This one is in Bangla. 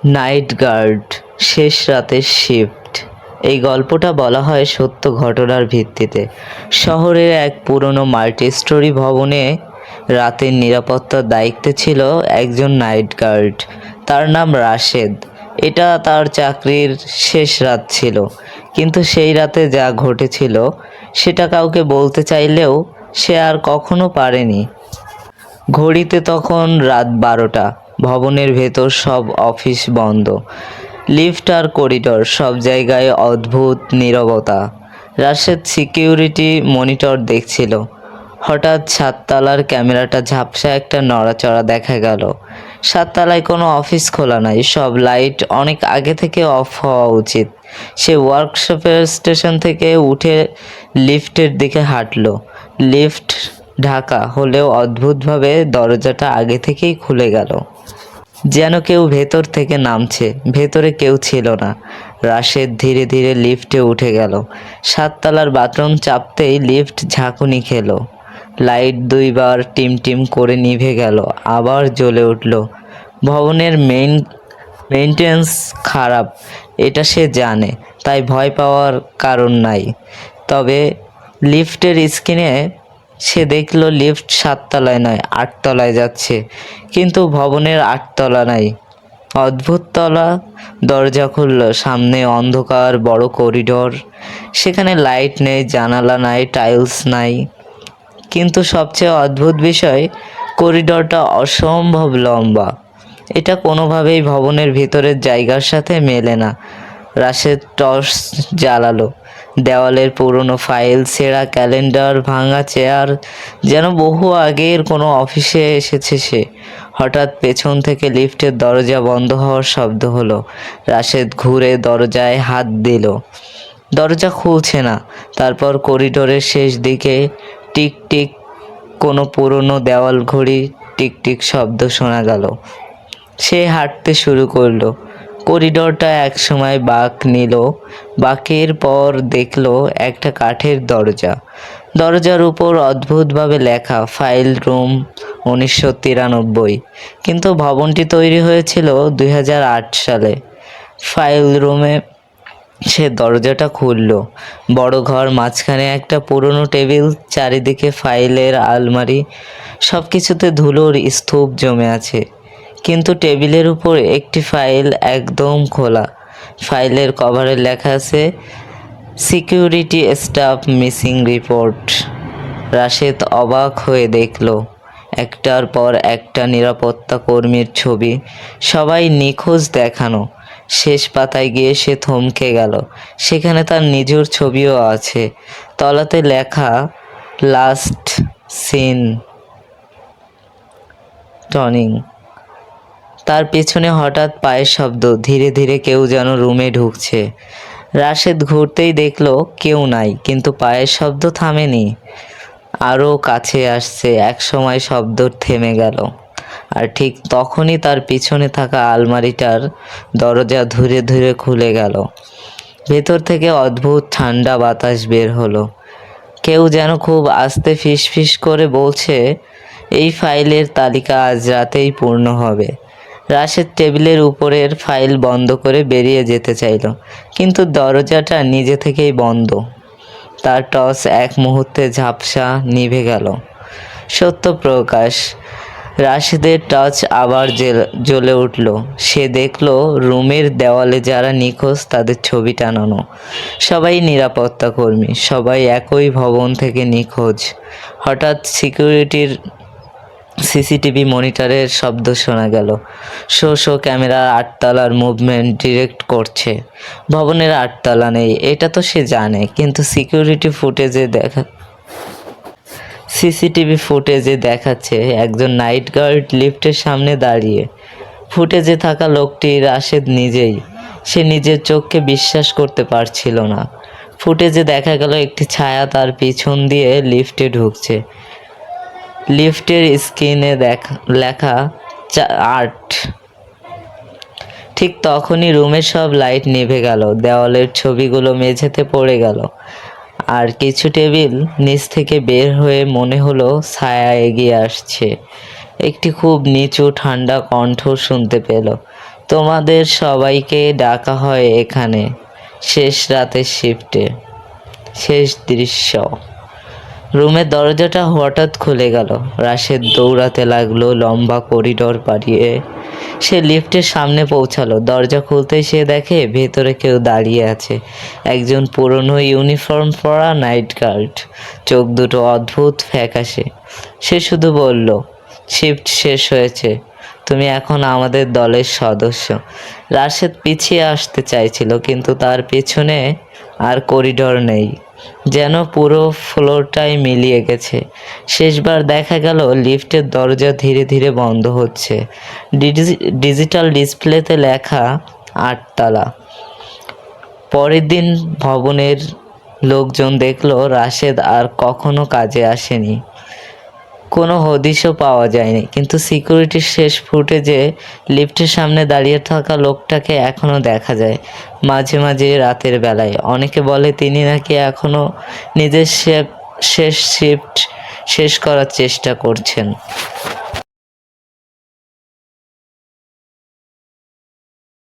নাইট গার্ড, শেষ রাতের শিফট। এই গল্পটা বলা হয় সত্য ঘটনার ভিত্তিতে। শহরের এক পুরনো মাল্টি স্টোরি ভবনে রাতের নিরাপত্তার দায়িত্বে ছিল একজন নাইট গার্ড। তার নাম রাশেদ। এটা তার চাকরির শেষ রাত ছিল, কিন্তু সেই রাতে যা ঘটেছিল সেটা কাউকে বলতে চাইলেও সে আর কখনো পারেনি। ঘড়িতে তখন রাত 12টা। ভবনের ভেতর সব অফিস বন্ধ। লিফট আর করিডর সব জায়গায় অদ্ভুত নীরবতা। রাশেদ সিকিউরিটি মনিটর দেখছিল। হঠাৎ সাততলার ক্যামেরাটা ঝাপসা একটা নড়াচড়া দেখা গেল। সাততলায় কোনো অফিস খোলা নাই, সব লাইট অনেক আগে থেকে অফ হওয়া উচিত। সে ওয়ার্কশপের স্টেশন থেকে উঠে লিফটের দিকে হাঁটলো। লিফট ঢাকা হলেও অদ্ভুতভাবে দরজাটা আগে থেকেই খুলে গেল, যেন কেউ ভেতর থেকে নামছে। ভেতরে কেউ ছিল না। রাশেদ ধীরে ধীরে লিফটে উঠে গেল। সাততলার বাথরুম চাপতেই লিফট ঝাঁকুনি খেলো। লাইট দুইবার টিম টিম করে নিভে গেল, আবার জ্বলে উঠল। ভবনের মেইনটেন্স খারাপ, এটা সে জানে, তাই ভয় পাওয়ার কারণ নাই। তবে লিফটের স্ক্রিনে সে দেখল লিফট 7তলায় নয় 8তলায় যাচ্ছে, কিন্তু ভবনের 8তলা নাই। অদ্ভুত তলা। দরজা খুলল, সামনে অন্ধকার বড় করিডোর। সেখানে লাইট নেই, জানালা নাই, টাইলস নাই। কিন্তু সবচেয়ে অদ্ভুত বিষয়, করিডোরটা অসম্ভব লম্বা। এটা কোনোভাবেই ভবনের ভিতরের জায়গার সাথে মেলে না। রাশেদ টর্চ জ্বালালো। দেওয়ালের পুরনো ফাইল, ছেঁড়া ক্যালেন্ডার, ভাঙা চেয়ার, যেন বহু আগের কোনো অফিসে এসেছে সে। হঠাৎ পেছন থেকে লিফটের দরজা বন্ধ হওয়ার শব্দ হলো। রাশেদ ঘুরে দরজায় হাত দিল। দরজা খুলছে না। তারপর করিডোরের শেষ দিকে টিক টিক কোনো পুরনো দেওয়াল ঘড়ি টিক টিক শব্দ শোনা গেল। সে হাঁটতে শুরু করলো। করিডোরটা একসময় বাঁক নিল। বাঁকের পর দেখলো একটা কাঠের দরজা। দরজার উপর অদ্ভুতভাবে লেখা ফাইল রুম 1993, কিন্তু ভবনটি তৈরি হয়েছিল 2008 সালে। ফাইল রুমে সে দরজাটা খুলল। বড় ঘর, মাঝখানে একটা পুরনো টেবিল, চারিদিকে ফাইলের আলমারি, সব কিছুতে ধুলোর স্তূপ জমে আছে। কিন্তু টেবিলের উপর একটি ফাইল একদম খোলা। ফাইলের কভারে লেখা আছে security staff missing report. Rashed অবাক হয়ে দেখল একটার পর একটা নিরাপত্তা কর্মীর ছবি, সবাই নিখোঁজ দেখানো। শেষ পাতায় গিয়ে সে থমকে গেল। সেখানে তার নিজের ছবিও আছে। তলাতে লেখা লাস্ট সিন টনিং। তার পেছনে হঠাৎ পায়ের শব্দ, ধীরে ধীরে কেউ যেন রুমে ঢুকছে। রাশেদ ঘুরতেই দেখলো কেউ নাই, কিন্তু পায়ের শব্দ থামেনি, আরও কাছে আসছে। একসময় শব্দ থেমে গেল, আর ঠিক তখনই তার পিছনে থাকা আলমারিটার দরজা ধীরে ধীরে খুলে গেল। ভেতর থেকে অদ্ভুত ঠান্ডা বাতাস বের হলো। কেউ যেন খুব আস্তে ফিস ফিস করে বলছে, এই ফাইলের তালিকা আজ রাতেই পূর্ণ হবে। রাশেদ টেবিলের উপরের ফাইল বন্ধ করে বেরিয়ে যেতে চাইল, কিন্তু দরজাটা নিজে থেকেই বন্ধ। তার টর্চ এক মুহূর্তে ঝাপসা নিভে গেল। সত্য প্রকাশ। রাশেদের টর্চ আবার জ্বলে উঠল। সে দেখল রুমের দেওয়ালে যারা নিখোঁজ তাদের ছবি টানানো। সবাই নিরাপত্তা কর্মী, সবাই একই ভবন থেকে নিখোঁজ। হঠাৎ সিসিটিভি মনিটরের শব্দ শোনা গেল। শো ক্যামেরা 8তলার মুভমেন্ট ডিরেক্ট করছে। ভবনের 8তলা নেই, এটা তো সে জানে, কিন্তু সিসিটিভি ফুটেজে দেখাচ্ছে একজন নাইট গার্ড লিফটের সামনে দাঁড়িয়ে। ফুটেজে থাকা লোকটি রাশেদ নিজেই। সে নিজের চোখকে বিশ্বাস করতে পারছিল না। ফুটেজে দেখা গেল একটি ছায়া তার পিছন দিয়ে লিফটে ঢুকছে। লিফটের স্ক্রিনে লেখা 8। ঠিক তখনই রুমের সব লাইট নিভে গেল। দেওয়ালের ছবিগুলো মেঝেতে পড়ে গেল, আর কিছু টেবিল নিচ থেকে বের হয়ে মনে হলো ছায়া এগিয়ে আসছে। একটি খুব নিচু ঠান্ডা কণ্ঠ শুনতে পেল, তোমাদের সবাইকে ডাকা হয় এখানে শেষ রাতের শিফটে। শেষ দৃশ্য। রুমের দরজাটা হঠাৎ খুলে গেল। রাশেদ দৌড়াতে লাগলো লম্বা করিডোর পাড়িয়ে। সে লিফটের সামনে পৌঁছালো। দরজা খুলতেই সে দেখে ভেতরে কেউ দাঁড়িয়ে আছে। একজন পুরনো ইউনিফর্ম পরা নাইট গার্ড, চোখ দুটো অদ্ভুত ফ্যাকাশে। সে শুধু বলল, শিফট শেষ হয়েছে, তুমি এখন আমাদের দলের সদস্য। রাশেদ পিছিয়ে আসতে চাইছিল, কিন্তু তার পেছনে আর করিডোর নেই, যেন পুরো ফ্লোরটাই মিলিয়ে গেছে। শেষবার দেখা গেল লিফটের দরজা ধীরে ধীরে বন্ধ হচ্ছে। ডিজিটাল ডিসপ্লেতে লেখা 8 তলা। পরের দিন ভবনের লোকজন দেখলো রাশেদ আর কখনো কাজে আসেনি। কোনো হদিশও পাওয়া যায়নি, কিন্তু সিকিউরিটির শেষ ফুটেজে লিফটের সামনে দাঁড়িয়ে থাকা লোকটাকে এখনও দেখা যায়, মাঝে মাঝে রাতের বেলায়। অনেকে বলে তিনি নাকি এখনও নিজের শেষ শিফট শেষ করার চেষ্টা করছেন।